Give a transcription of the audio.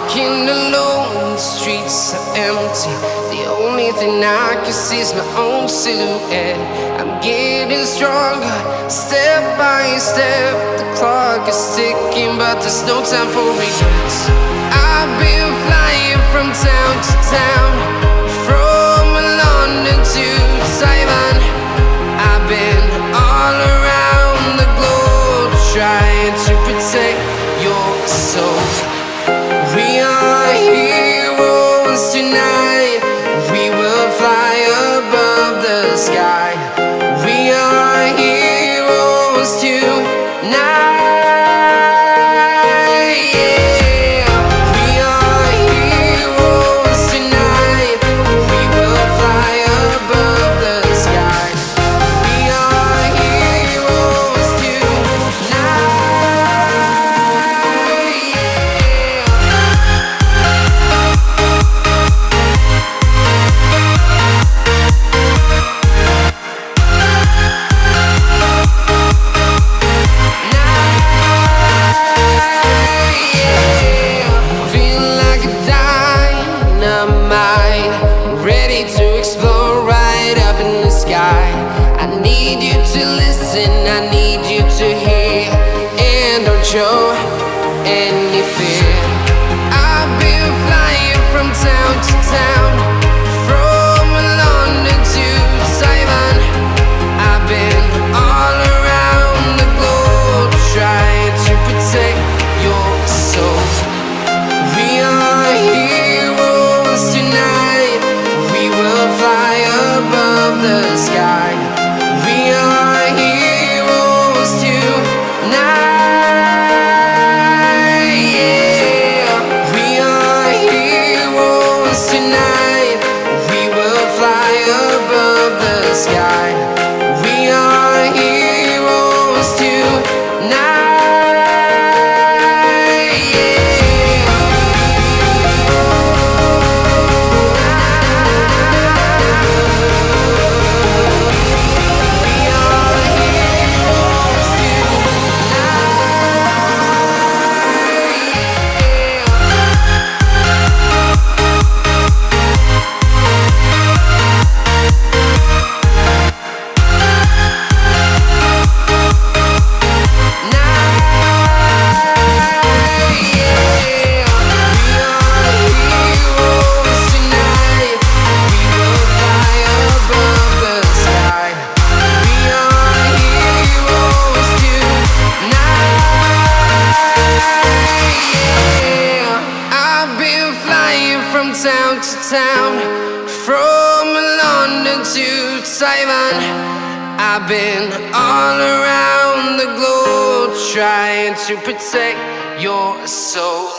walking alone, the streets are empty. The only thing I can see is my own silhouette. I'm getting stronger, step by step. The clock is ticking, but there's no time for regrets. I've been flying from town to town, from London to Taiwan. I've been all around the globe, trying to protect your soul. We are heroes tonight. We will fly above the sky. We are heroes tonight. Yeah. We are heroes tonight. We will fly above the sky. We are heroes tonight. Feeling like a dynamite, ready to explode right up in the sky. I need you to listen, I need you to hear, and don't show any fear. I've been flying from town to town, from London to Taiwan. I've been all around the globe, trying to protect your soul. We are heroes tonight. We will fly above the sky. We are heroes tonight. Yeah. We are heroes tonight. We will fly above the sky. We are heroes tonight. Town to town, from London to Taiwan. I've been all around the globe, trying to protect your soul.